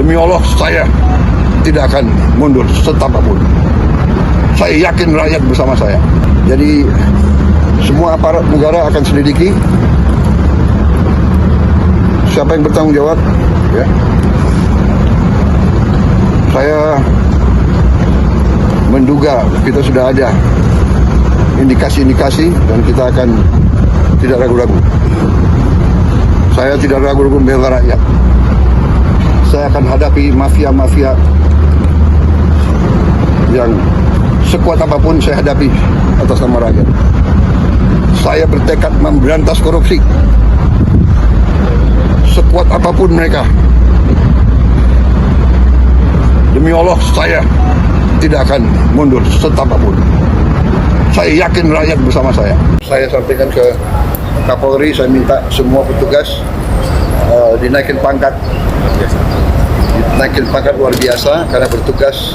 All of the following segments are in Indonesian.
Demi Allah, saya tidak akan mundur setapapun. Saya yakin rakyat bersama saya. Jadi semua aparat negara akan selidiki siapa yang bertanggung jawab. Ya. Saya menduga kita sudah ada indikasi-indikasi dan kita akan tidak ragu-ragu. Saya tidak ragu-ragu membela rakyat. Saya akan hadapi mafia-mafia yang sekuat apapun saya hadapi atas nama rakyat. Saya bertekad memberantas korupsi. Sekuat apapun mereka. Demi Allah, saya tidak akan mundur setapapun. Saya yakin rakyat bersama saya. Saya sampaikan ke Kapolri, saya minta semua petugas dinaikin pangkat. Dinaikin pangkat luar biasa karena bertugas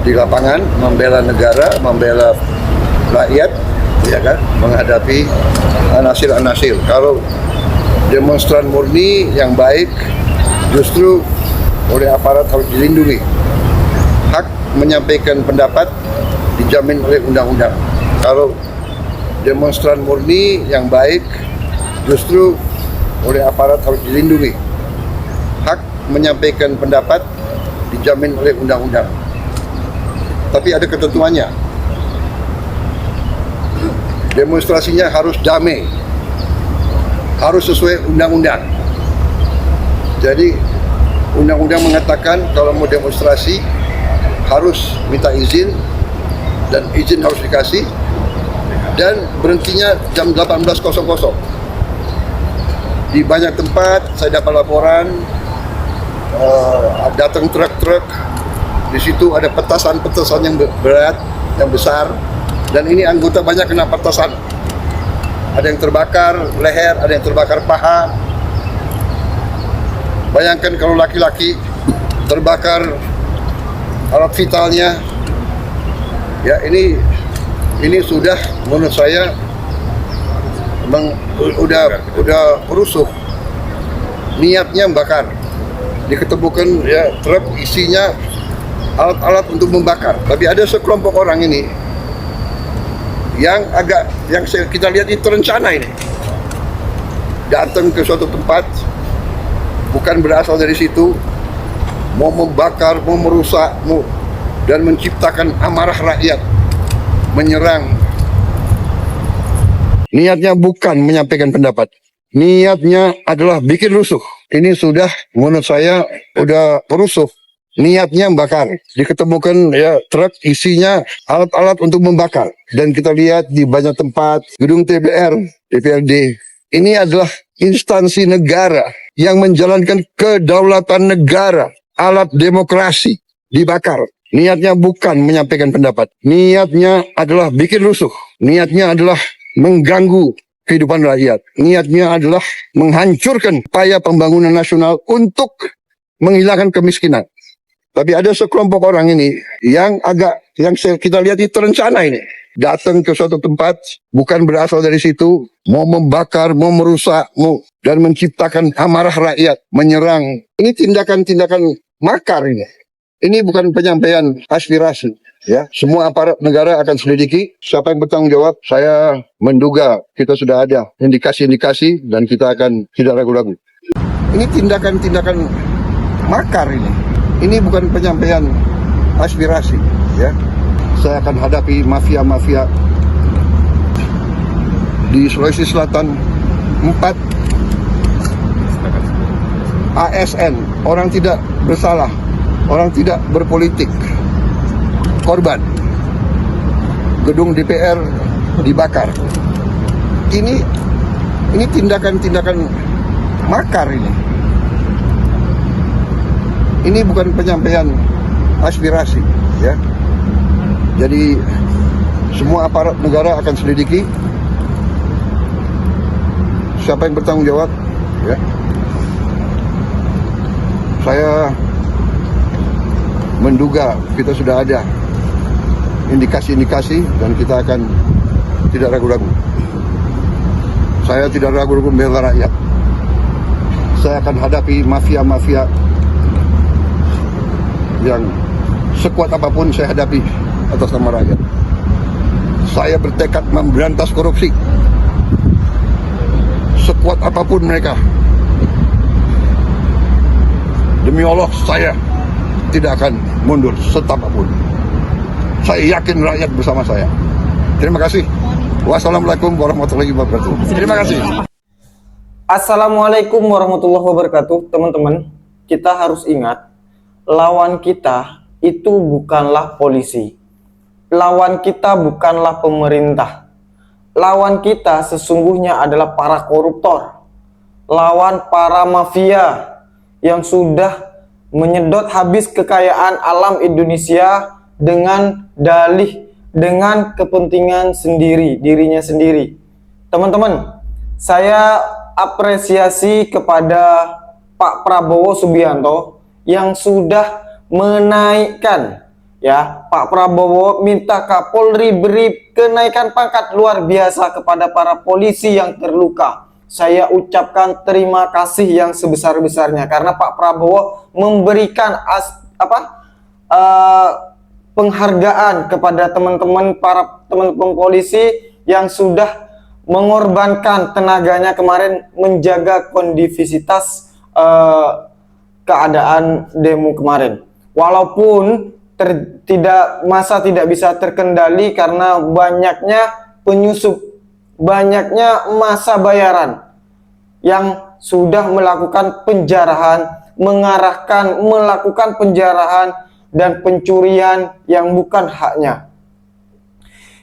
di lapangan, membela negara, membela rakyat, ya kan, menghadapi anasir-anasir. Kalau demonstran murni yang baik, justru oleh aparat harus dilindungi. Hak menyampaikan pendapat dijamin oleh undang-undang. Kalau demonstran murni yang baik, justru oleh aparat harus dilindungi. Hak menyampaikan pendapat dijamin oleh undang-undang. Tapi ada ketentuannya. Demonstrasinya harus damai, harus sesuai undang-undang. Jadi undang-undang mengatakan kalau mau demonstrasi harus minta izin dan izin harus dikasih dan berhentinya jam 18.00. Di banyak tempat saya dapat laporan datang truk-truk, di situ ada petasan-petasan yang berat, yang besar, dan ini anggota banyak kena petasan. Ada yang terbakar leher, ada yang terbakar paha. Bayangkan kalau laki-laki terbakar alat vitalnya. Ya, ini sudah menurut saya memang udah perusuh. Niatnya membakar. Diketemukan ya truk isinya alat-alat untuk membakar. Tapi ada sekelompok orang ini yang kita lihat itu terencana ini. Datang ke suatu tempat bukan berasal dari situ, mau membakar, mau merusak, dan menciptakan amarah rakyat, menyerang. Niatnya bukan menyampaikan pendapat, niatnya adalah bikin rusuh. Ini sudah menurut saya udah perusuh. Niatnya membakar. Diketemukan ya truk isinya alat-alat untuk membakar. Dan kita lihat di banyak tempat, gedung TBR, DPRD. Ini adalah instansi negara yang menjalankan kedaulatan negara. Alat demokrasi dibakar. Niatnya bukan menyampaikan pendapat. Niatnya adalah bikin rusuh. Niatnya adalah mengganggu kehidupan rakyat. Niatnya adalah menghancurkan upaya pembangunan nasional untuk menghilangkan kemiskinan. Tapi ada sekelompok orang ini yang kita lihat itu terencana ini. Datang ke suatu tempat, bukan berasal dari situ, mau membakar, mau merusak, dan menciptakan amarah rakyat, menyerang. Ini tindakan-tindakan makar ini. Ini bukan penyampaian aspirasi. Ya, semua aparat negara akan selidiki siapa yang bertanggung jawab. Saya menduga kita sudah ada indikasi-indikasi dan kita akan tidak ragu-ragu. Ini tindakan-tindakan makar ini. Ini bukan penyampaian aspirasi, ya. Saya akan hadapi mafia-mafia di Sulawesi Selatan 4 ASN, orang tidak bersalah, orang tidak berpolitik, korban. Gedung DPR dibakar. Ini tindakan-tindakan makar ini. Ini bukan penyampaian aspirasi, ya. Jadi semua aparat negara akan selidiki siapa yang bertanggung jawab, ya. Saya menduga kita sudah ada indikasi-indikasi dan kita akan tidak ragu-ragu. Saya tidak ragu-ragu membela rakyat. Saya akan hadapi mafia-mafia yang sekuat apapun saya hadapi atas nama rakyat. Saya bertekad memberantas korupsi. Sekuat apapun mereka. Demi Allah, saya tidak akan mundur setapapun. Saya yakin rakyat bersama saya. Terima kasih. Wassalamualaikum warahmatullahi wabarakatuh. Terima kasih. Assalamualaikum warahmatullahi wabarakatuh. Teman-teman, kita harus ingat, lawan kita itu bukanlah polisi. Lawan kita bukanlah pemerintah. Lawan kita sesungguhnya adalah para koruptor. Lawan para mafia yang sudah menyedot habis kekayaan alam Indonesia dengan dalih, dengan kepentingan sendiri, dirinya sendiri. Teman-teman, saya apresiasi kepada Pak Prabowo Subianto yang sudah menaikkan, ya, Pak Prabowo minta Kapolri beri kenaikan pangkat luar biasa kepada para polisi yang terluka. Saya ucapkan terima kasih yang sebesar-besarnya karena Pak Prabowo memberikan penghargaan kepada teman-teman polisi yang sudah mengorbankan tenaganya kemarin menjaga kondisivitas keadaan demo kemarin. Walaupun tidak bisa terkendali karena banyaknya penyusup, banyaknya massa bayaran yang sudah melakukan penjarahan, melakukan penjarahan dan pencurian yang bukan haknya.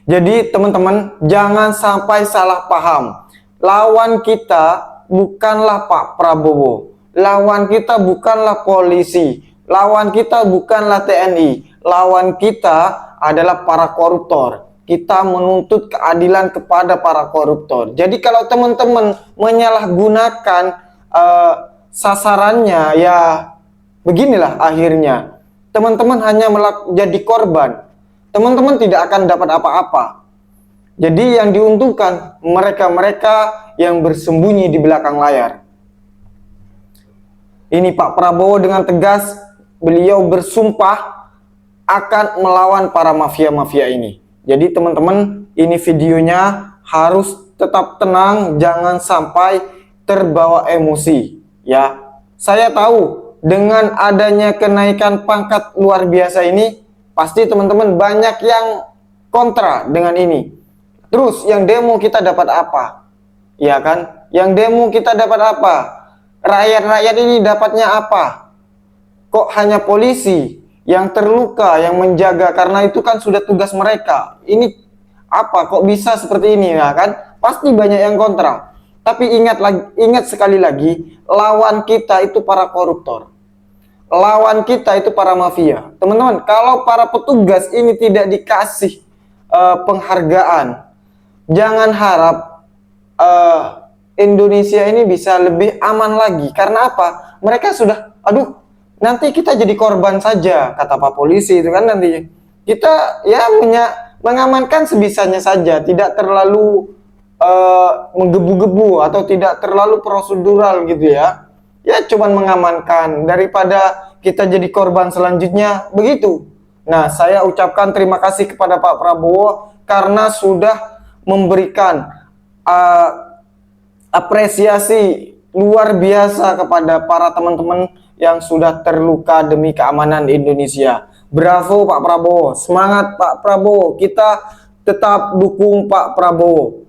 Jadi teman-teman, jangan sampai salah paham. Lawan kita bukanlah Pak Prabowo. Lawan kita bukanlah polisi. Lawan kita bukanlah TNI. Lawan kita adalah para koruptor. Kita menuntut keadilan kepada para koruptor. Jadi kalau teman-teman menyalahgunakan sasarannya, ya beginilah akhirnya. Teman-teman hanya jadi korban. Teman-teman tidak akan dapat apa-apa. Jadi yang diuntungkan mereka-mereka yang bersembunyi di belakang layar. Ini Pak Prabowo dengan tegas, beliau bersumpah akan melawan para mafia-mafia ini. Jadi teman-teman, ini videonya harus tetap tenang, jangan sampai terbawa emosi. Ya, saya tahu dengan adanya kenaikan pangkat luar biasa ini, pasti teman-teman banyak yang kontra dengan ini. Terus yang demo kita dapat apa? Ya kan? Yang demo kita dapat apa? Rakyat-rakyat ini dapatnya apa? Kok hanya polisi yang terluka, yang menjaga, karena itu kan sudah tugas mereka. Ini apa? Kok bisa seperti ini, ya kan? Pasti banyak yang kontra. Tapi ingat sekali lagi, lawan kita itu para koruptor. Lawan kita itu para mafia. Teman-teman, kalau para petugas ini tidak dikasih penghargaan, jangan harap Indonesia ini bisa lebih aman lagi. Karena apa? Mereka sudah, aduh, nanti kita jadi korban saja, kata Pak Polisi itu kan nanti. Kita ya mengamankan sebisanya saja, tidak terlalu menggebu-gebu atau tidak terlalu prosedural gitu ya. Ya cuman mengamankan daripada kita jadi korban selanjutnya, begitu. Nah, saya ucapkan terima kasih kepada Pak Prabowo karena sudah memberikan apresiasi luar biasa kepada para teman-teman yang sudah terluka demi keamanan Indonesia. Bravo Pak Prabowo, semangat Pak Prabowo, kita tetap dukung Pak Prabowo.